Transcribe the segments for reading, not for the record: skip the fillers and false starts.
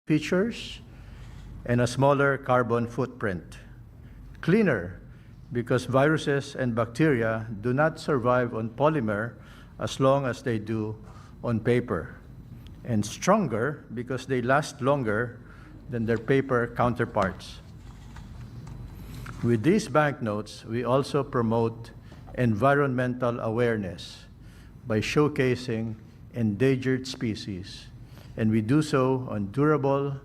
features and a smaller carbon footprint. Cleaner, because viruses and bacteria do not survive on polymer as long as they do on paper. And stronger, because they last longer than their paper counterparts. With these banknotes, we also promote environmental awareness by showcasing endangered species, and we do so on durable,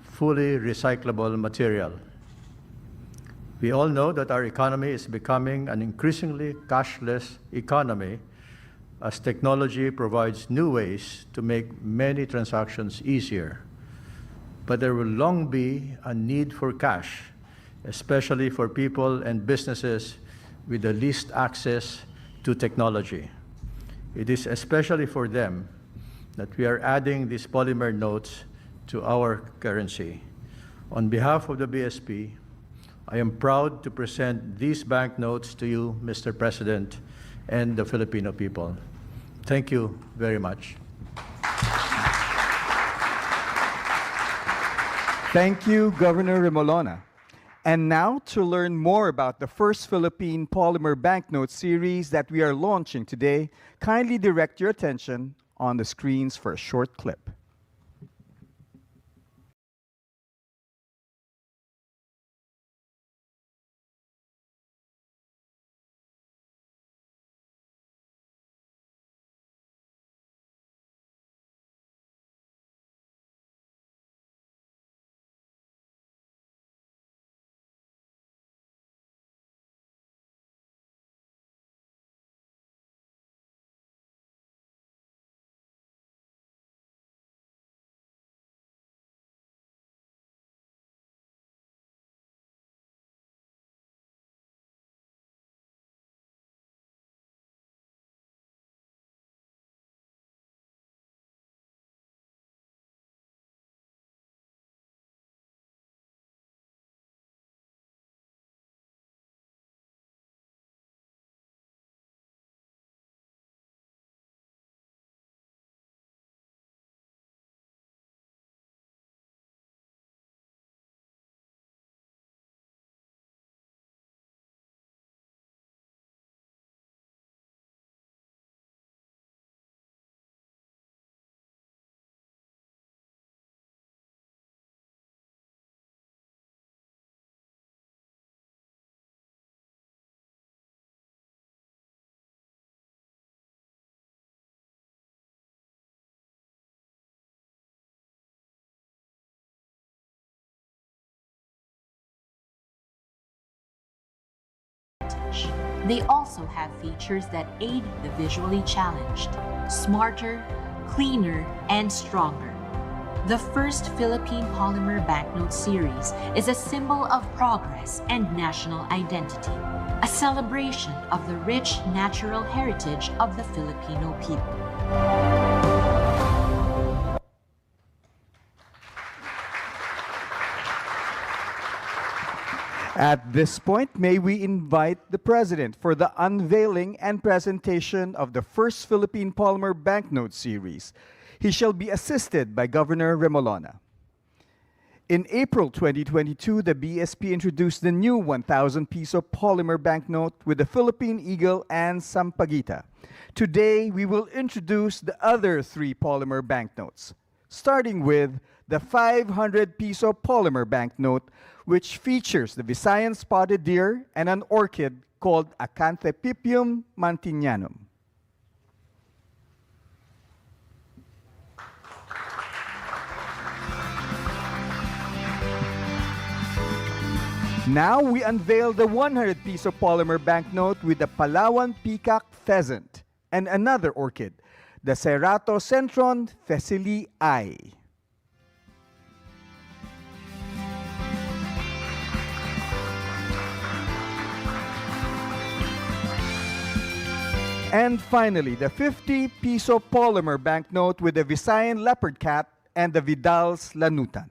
fully recyclable material. We all know that our economy is becoming an increasingly cashless economy as technology provides new ways to make many transactions easier. But there will long be a need for cash, especially for people and businesses with the least access to technology. It is especially for them that we are adding these polymer notes to our currency. On behalf of the BSP, I am proud to present these banknotes to you, Mr. President, and the Filipino people. Thank you very much. Thank you, Governor Remolona. And now, to learn more about the first Philippine polymer banknote series that we are launching today, kindly direct your attention on the screens for a short clip. They also have features that aid the visually challenged, smarter, cleaner, and stronger. The first Philippine polymer banknote series is a symbol of progress and national identity, a celebration of the rich natural heritage of the Filipino people. At this point, may we invite the President for the unveiling and presentation of the first Philippine polymer banknote series. He shall be assisted by Governor Remolona. In April 2022, the BSP introduced the new 1,000 piso polymer banknote with the Philippine Eagle and Sampaguita. Today, we will introduce the other three polymer banknotes, starting with the 500 piso polymer banknote, which features the Visayan spotted deer and an orchid called Acanthepippium mantinianum. Now we unveil the 100 piso polymer banknote with the Palawan peacock pheasant and another orchid, the Ceratocentron thesselii. And finally, the 50 piso polymer banknote with the Visayan leopard cat and the Vidal's lanutan.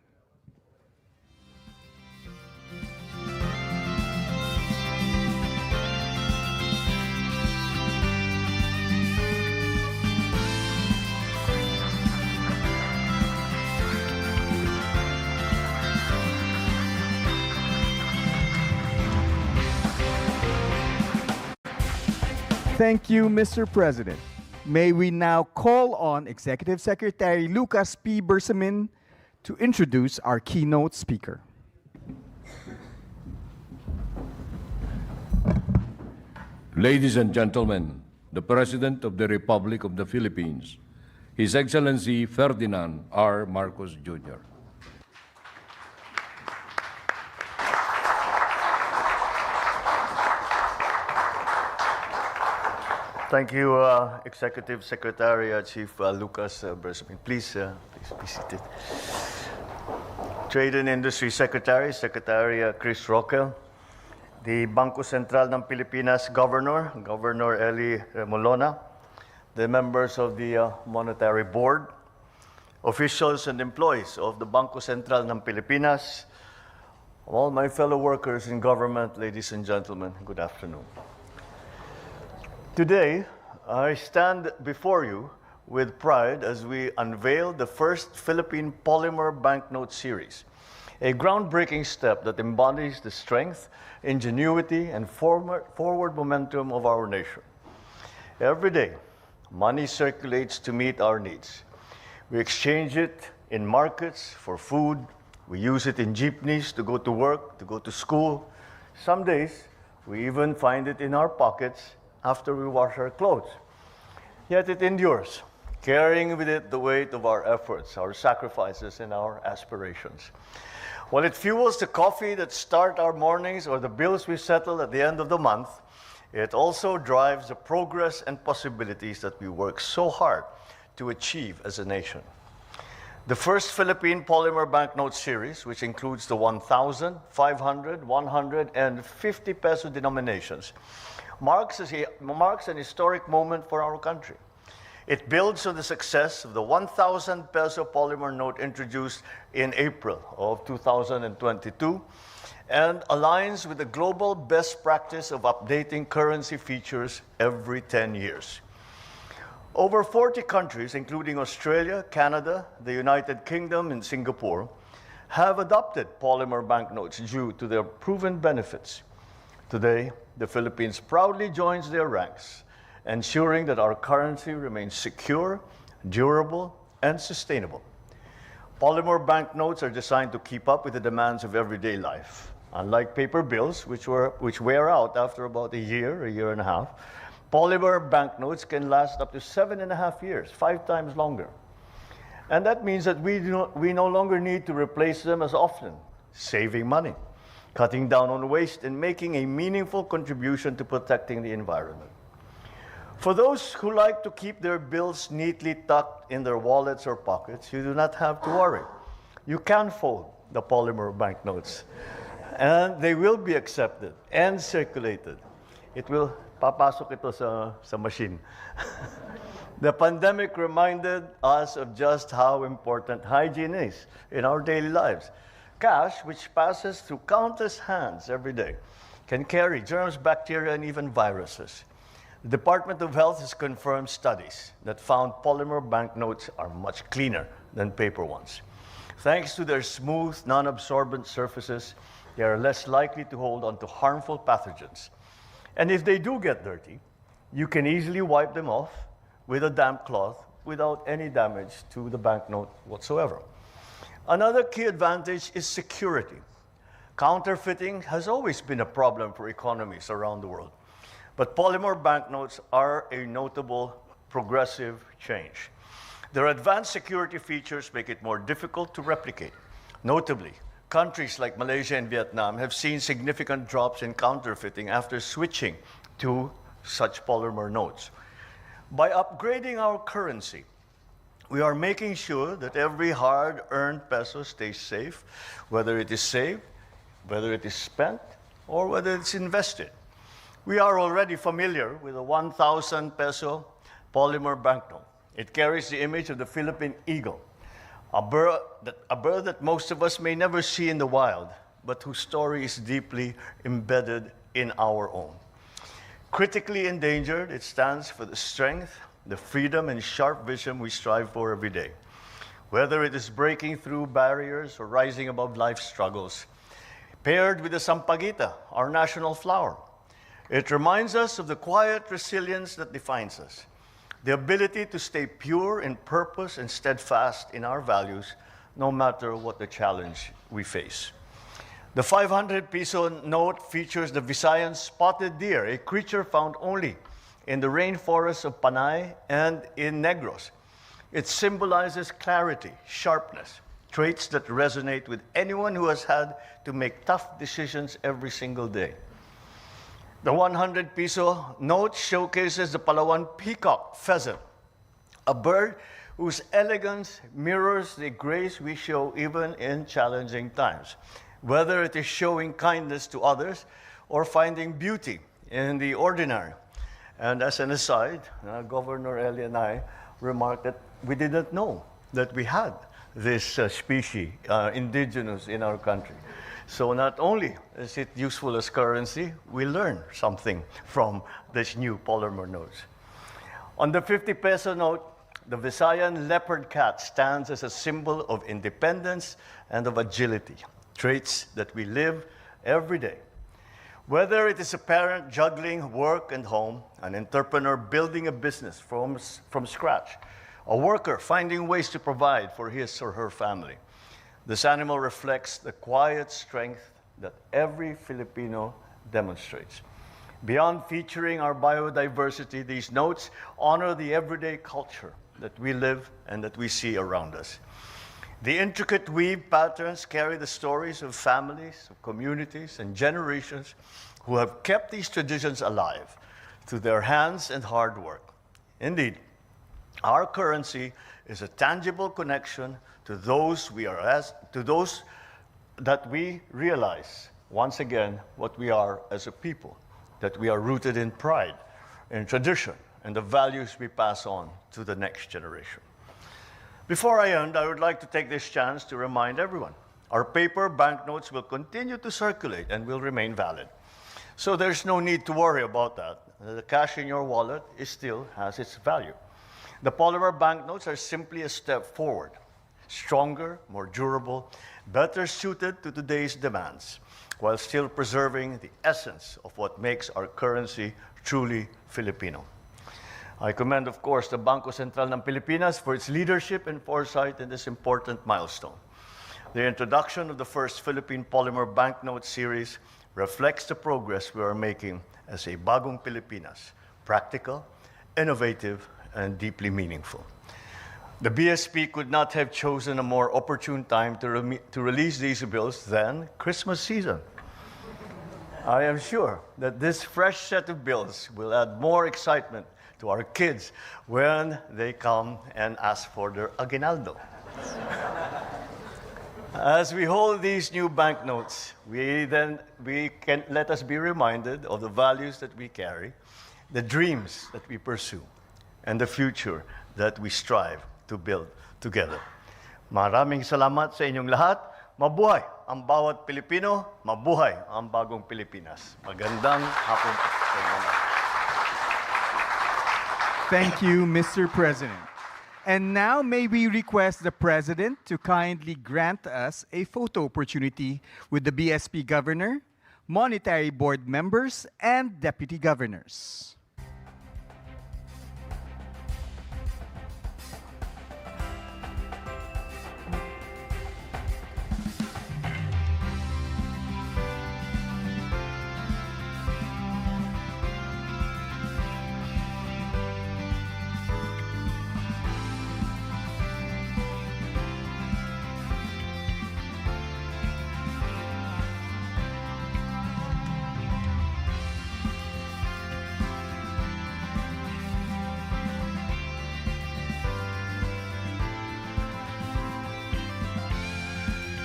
Thank you, Mr. President. May we now call on Executive Secretary Lucas P. Bersamin to introduce our keynote speaker. Ladies and gentlemen, the President of the Republic of the Philippines, His Excellency Ferdinand R. Marcos Jr. Thank you, Executive Secretary Chief Lucas Bersamin. Please be seated. Trade and Industry Secretary, Secretary Chris Roque, the Bangko Sentral ng Pilipinas Governor, Governor Eli Remolona, the members of the Monetary Board, officials and employees of the Bangko Sentral ng Pilipinas, all my fellow workers in government, ladies and gentlemen, good afternoon. Today, I stand before you with pride as we unveil the first Philippine polymer banknote series, a groundbreaking step that embodies the strength, ingenuity, and forward momentum of our nation. Every day, money circulates to meet our needs. We exchange it in markets for food. We use it in jeepneys to go to work, to go to school. Some days, we even find it in our pockets after we wash our clothes. Yet it endures, carrying with it the weight of our efforts, our sacrifices, and our aspirations. While it fuels the coffee that start our mornings or the bills we settle at the end of the month, it also drives the progress and possibilities that we work so hard to achieve as a nation. The first Philippine polymer banknote series, which includes the 1,000, 500, 100, and 50 peso denominations, marks an historic moment for our country. It builds on the success of the 1,000 peso polymer note introduced in April of 2022 and aligns with the global best practice of updating currency features every 10 years. Over 40 countries, including Australia, Canada, the United Kingdom, and Singapore, have adopted polymer banknotes due to their proven benefits. Today, the Philippines proudly joins their ranks, ensuring that our currency remains secure, durable, and sustainable. Polymer banknotes are designed to keep up with the demands of everyday life. Unlike paper bills, which wear out after about a year and a half, polymer banknotes can last up to 7.5 years, 5 times longer. And that means that we no longer need to replace them as often, saving money, cutting down on waste, and making a meaningful contribution to protecting the environment. For those who like to keep their bills neatly tucked in their wallets or pockets, you do not have to worry. You can fold the polymer banknotes, and they will be accepted and circulated. It will papasok ito sa machine. The pandemic reminded us of just how important hygiene is in our daily lives. Cash, which passes through countless hands every day, can carry germs, bacteria, and even viruses. The Department of Health has confirmed studies that found polymer banknotes are much cleaner than paper ones. Thanks to their smooth, non-absorbent surfaces, they are less likely to hold onto harmful pathogens. And if they do get dirty, you can easily wipe them off with a damp cloth without any damage to the banknote whatsoever. Another key advantage is security. Counterfeiting has always been a problem for economies around the world, but polymer banknotes are a notable progressive change. Their advanced security features make it more difficult to replicate. Notably, countries like Malaysia and Vietnam have seen significant drops in counterfeiting after switching to such polymer notes. By upgrading our currency, we are making sure that every hard-earned peso stays safe, whether it is saved, whether it is spent, or whether it's invested. We are already familiar with the 1,000 peso polymer banknote. It carries the image of the Philippine eagle, a bird that most of us may never see in the wild, but whose story is deeply embedded in our own. Critically endangered, it stands for the strength, the freedom, and sharp vision we strive for every day. Whether it is breaking through barriers or rising above life's struggles, paired with the sampaguita, our national flower, It reminds us of the quiet resilience that defines us, the ability to stay pure in purpose and steadfast in our values, no matter what the challenge we face. The 500 peso note features the Visayan spotted deer, a creature found only in the rainforests of Panay and in Negros. It symbolizes clarity, sharpness, traits that resonate with anyone who has had to make tough decisions every single day. The 100 peso note showcases the Palawan peacock pheasant, a bird whose elegance mirrors the grace we show even in challenging times, whether it is showing kindness to others or finding beauty in the ordinary. And as an aside, Governor Eli and I remarked that we didn't know that we had this species indigenous in our country. So not only is it useful as currency, we learn something from this new polymer notes. On the 50 peso note, the Visayan leopard cat stands as a symbol of independence and of agility, traits that we live every day. Whether it is a parent juggling work and home, an entrepreneur building a business from scratch, a worker finding ways to provide for his or her family, this animal reflects the quiet strength that every Filipino demonstrates. Beyond featuring our biodiversity, these notes honor the everyday culture that we live and that we see around us. The intricate weave patterns carry the stories of families, of communities, and generations who have kept these traditions alive through their hands and hard work. Indeed, our currency is a tangible connection to those that we realize once again what we are as a people, that we are rooted in pride, in tradition, and the values we pass on to the next generation. Before I end, I would like to take this chance to remind everyone, our paper banknotes will continue to circulate and will remain valid. So there's no need to worry about that. The cash in your wallet still has its value. The polymer banknotes are simply a step forward, stronger, more durable, better suited to today's demands, while still preserving the essence of what makes our currency truly Filipino. I commend, of course, the Bangko Sentral ng Pilipinas for its leadership and foresight in this important milestone. The introduction of the first Philippine polymer banknote series reflects the progress we are making as a Bagong Pilipinas, practical, innovative, and deeply meaningful. The BSP could not have chosen a more opportune time to release these bills than Christmas season. I am sure that this fresh set of bills will add more excitement to our kids when they come and ask for their aguinaldo. As we hold these new banknotes, let us be reminded of the values that we carry, the dreams that we pursue, and the future that we strive to build together. Maraming salamat sa inyong lahat. Mabuhay ang bawat Pilipino, mabuhay ang bagong Pilipinas. Magandang hapon po sa inyo lahat. Thank you, Mr. President. And now may we request the President to kindly grant us a photo opportunity with the BSP Governor, Monetary Board members, and Deputy Governors.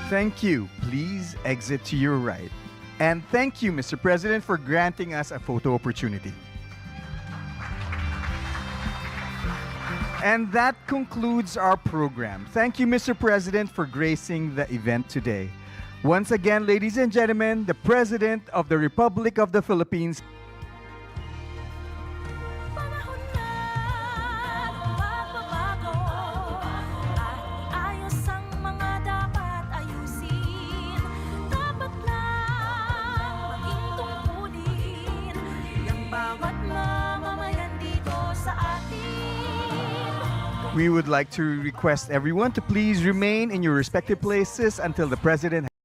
Thank you. Please exit to your right. And thank you, Mr. President, for granting us a photo opportunity. And that concludes our program. Thank you, Mr. President, for gracing the event today. Once again, ladies and gentlemen, the President of the Republic of the Philippines, Panahon na magbabago at iayos ang mga dapat ayusin. Dapat lang maging tungkulin We would like to request everyone to please remain in your respective places until the President